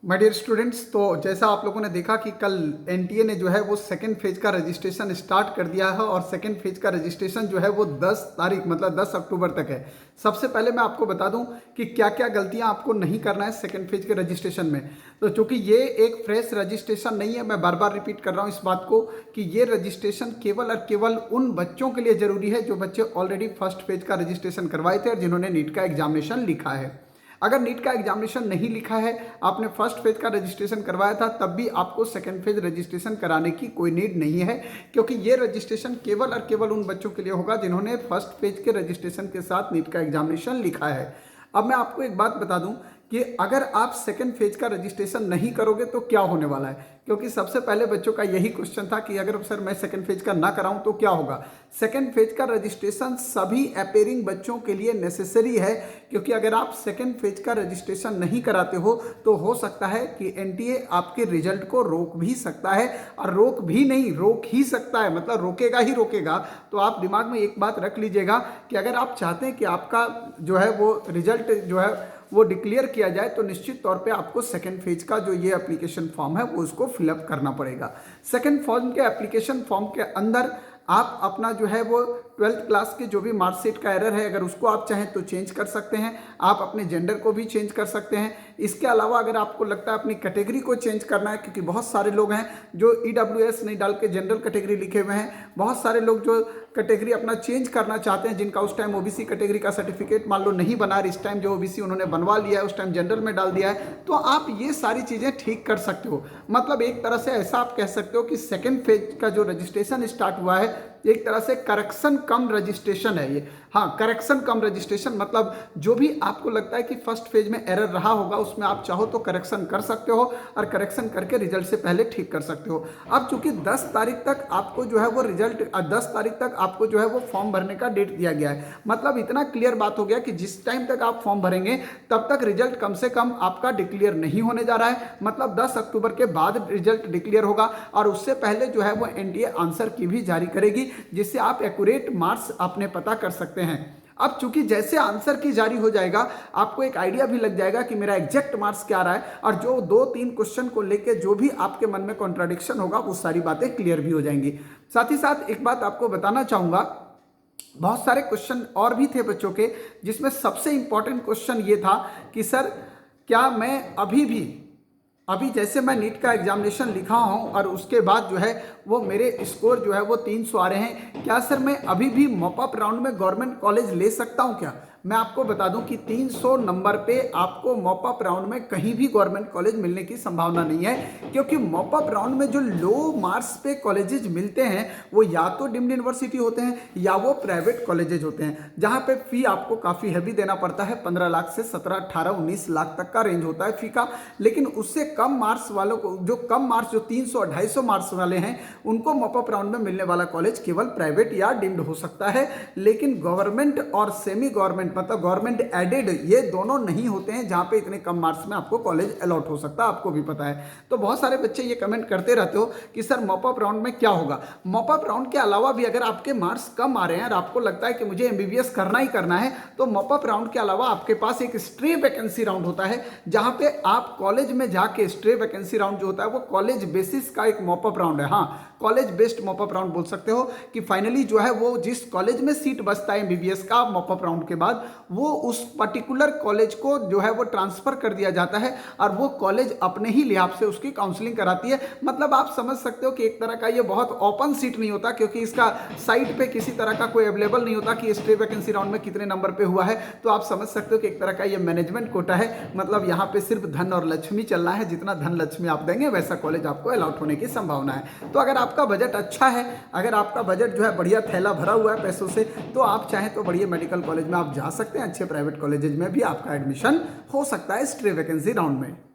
My dear students, तो जैसा आप लोगों ने देखा कि कल एनटीए ने जो है वो सेकेंड फेज का रजिस्ट्रेशन स्टार्ट कर दिया है और सेकेंड फेज का रजिस्ट्रेशन जो है वो 10 तारीख मतलब 10 अक्टूबर तक है। सबसे पहले मैं आपको बता दूं कि क्या क्या गलतियां आपको नहीं करना है सेकेंड फेज के रजिस्ट्रेशन में। तो चूंकि ये एक फ्रेश रजिस्ट्रेशन नहीं है, मैं बार बार रिपीट कर रहा हूँ इस बात को कि ये रजिस्ट्रेशन केवल और केवल उन बच्चों के लिए जरूरी है जो बच्चे ऑलरेडी फर्स्ट फेज का रजिस्ट्रेशन करवाए थे और जिन्होंने नीट का एग्जामिनेशन लिखा है। अगर नीट का एग्जामिनेशन नहीं लिखा है, आपने फर्स्ट फेज का रजिस्ट्रेशन करवाया था, तब भी आपको सेकंड फेज रजिस्ट्रेशन कराने की कोई नीड नहीं है, क्योंकि ये रजिस्ट्रेशन केवल और केवल उन बच्चों के लिए होगा जिन्होंने फर्स्ट फेज के रजिस्ट्रेशन के साथ नीट का एग्जामिनेशन लिखा है। अब मैं आपको एक बात बता दूं कि अगर आप सेकंड फेज का रजिस्ट्रेशन नहीं करोगे तो क्या होने वाला है, क्योंकि सबसे पहले बच्चों का यही क्वेश्चन था कि अगर सर मैं सेकंड फेज का ना कराऊं तो क्या होगा। सेकंड फेज का रजिस्ट्रेशन सभी अपेयरिंग बच्चों के लिए नेसेसरी है, क्योंकि अगर आप सेकंड फेज का रजिस्ट्रेशन नहीं कराते हो तो हो सकता है कि एनटीए आपके रिजल्ट को रोक भी सकता है, और रोक भी नहीं, रोक ही सकता है, मतलब रोकेगा ही रोकेगा। तो आप दिमाग में एक बात रख लीजिएगा कि अगर आप चाहते हैं कि आपका जो है वो रिजल्ट जो है वो डिक्लेयर किया जाए, तो निश्चित तौर पे आपको सेकंड फेज का जो ये एप्लीकेशन फॉर्म है वो उसको फिलअप करना पड़ेगा। सेकंड फॉर्म के एप्लीकेशन फॉर्म के अंदर आप अपना जो है वो 12th क्लास के जो भी मार्कशीट का एरर है, अगर उसको आप चाहें तो चेंज कर सकते हैं। आप अपने जेंडर को भी चेंज कर सकते हैं। इसके अलावा अगर आपको लगता है अपनी कैटेगरी को चेंज करना है, क्योंकि बहुत सारे लोग हैं जो ईडब्ल्यूएस नहीं डाल के जनरल कैटेगरी लिखे हुए हैं, बहुत सारे लोग जो कैटेगरी अपना चेंज करना चाहते हैं, जिनका उस टाइम ओबीसी कैटेगरी का सर्टिफिकेट मान लो नहीं बना, इस टाइम जो ओबीसी उन्होंने बनवा लिया है उस टाइम जनरल में डाल दिया है, तो आप ये सारी चीज़ें ठीक कर सकते हो। मतलब एक तरह से ऐसा आप कह सकते हो कि सेकेंड फेज का जो रजिस्ट्रेशन स्टार्ट हुआ है एक तरह से करेक्शन कम रजिस्ट्रेशन है ये। हाँ, करेक्शन कम रजिस्ट्रेशन मतलब जो भी आपको लगता है कि फर्स्ट फेज में एरर रहा होगा उसमें आप चाहो तो करेक्शन कर सकते हो, और करेक्शन करके रिजल्ट से पहले ठीक कर सकते हो। अब चूंकि 10 तारीख तक आपको जो है वो रिजल्ट 10 तारीख तक आपको जो है वो फॉर्म भरने का डेट दिया गया है। मतलब इतना क्लियर बात हो गया कि जिस टाइम तक आप फॉर्म भरेंगे तब तक रिजल्ट कम से कम आपका डिक्लेयर नहीं होने जा रहा है। मतलब 10 अक्टूबर के बाद रिजल्ट डिक्लेयर होगा, और उससे पहले जो है वो एनटीए आंसर की भी जारी करेगी, जिससे आप एक्यूरेट मार्क्स अपने पता कर सकते हैं। अब चूंकि जैसे आंसर की जारी हो जाएगा आपको एक आइडिया भी लग जाएगा कि मेरा एग्जैक्ट मार्क्स क्या रहा है, और जो 2-3 क्वेश्चन को लेके जो भी आपके मन में कॉन्ट्राडिक्शन होगा वो सारी बातें क्लियर भी हो जाएंगी। साथ ही साथ एक बात आपको बताना चाहूंगा, बहुत सारे क्वेश्चन और भी थे बच्चों के, जिसमें सबसे इंपॉर्टेंट क्वेश्चन ये था कि सर क्या मैं अभी जैसे मैं नीट का एग्जामिनेशन लिखा हूं और उसके बाद जो है वो मेरे स्कोर जो है वो 300 आ रहे हैं, क्या सर मैं अभी भी मॉप अप राउंड में गवर्नमेंट कॉलेज ले सकता हूं क्या। मैं आपको बता दूं कि 300 नंबर पे आपको मॉप अप राउंड में कहीं भी गवर्नमेंट कॉलेज मिलने की संभावना नहीं है, क्योंकि मॉप अप राउंड में जो लो मार्क्स पे कॉलेजेस मिलते हैं वो या तो डीम्ड यूनिवर्सिटी होते हैं या वो प्राइवेट कॉलेजेस होते हैं, जहां पे फी आपको काफ़ी हैवी देना पड़ता है। 15 लाख से 17, 18, 19 लाख तक का रेंज होता है फी का। लेकिन उससे कम मार्क्स वालों को, जो कम मार्क्स जो 300, 250 मार्क्स वाले हैं, उनको मॉप अप राउंड में मिलने वाला कॉलेज केवल प्राइवेट या डीम्ड हो सकता है। लेकिन गवर्नमेंट और सेमी गवर्नमेंट मतलब गवर्नमेंट एडेड ये दोनों नहीं होते हैं, जहां पे इतने कम मार्क्स में आपको कॉलेज अलॉट हो सकता है, आपको भी पता है। तो बहुत सारे बच्चे ये कमेंट करते रहते हो कि सर मॉप अप राउंड में क्या होगा। मॉप अप राउंड के अलावा भी अगर आपके मार्क्स कम आ रहे हैं और आपको लगता है कि मुझे एमबीबीएस करना ही करना है, तो मॉप अप राउंड के अलावा आपके पास एक स्ट्रे वैकेंसी राउंड होता है, जहां पे आप कॉलेज में जाके, स्ट्रे वैकेंसी राउंड जो होता है वो कॉलेज बेसिस का एक मॉप अप राउंड है। हाँ, college based mop up round बोल सकते हो कि फाइनली जो है वो जिस कॉलेज में सीट बचता है एमबीबीएस का मॉप अप राउंड के बाद, वो उस पर्टिकुलर कॉलेज को जो है वो ट्रांसफर कर दिया जाता है, और वो कॉलेज अपने ही लिहाज से उसकी काउंसलिंग कराती है। मतलब आप समझ सकते हो कि एक तरह का ये बहुत ओपन सीट नहीं होता, क्योंकि इसका साइट पे किसी तरह का कोई अवेलेबल नहीं होता कि स्ट्रे वैकेंसी राउंड में कितने नंबर पे हुआ है। तो आप समझ सकते हो कि एक तरह का ये मैनेजमेंट कोटा है। मतलब यहाँ पे सिर्फ धन और लक्ष्मी चलना है, जितना धन लक्ष्मी आप देंगे वैसा कॉलेज आपको अलॉट होने की संभावना है। तो अगर आपका बजट अच्छा है, अगर आपका बजट जो है बढ़िया थैला भरा हुआ है पैसों से, तो आप चाहें तो बढ़िया मेडिकल कॉलेज में आप जा सकते हैं। अच्छे प्राइवेट कॉलेजेस में भी आपका एडमिशन हो सकता है स्ट्रे वैकेंसी राउंड में।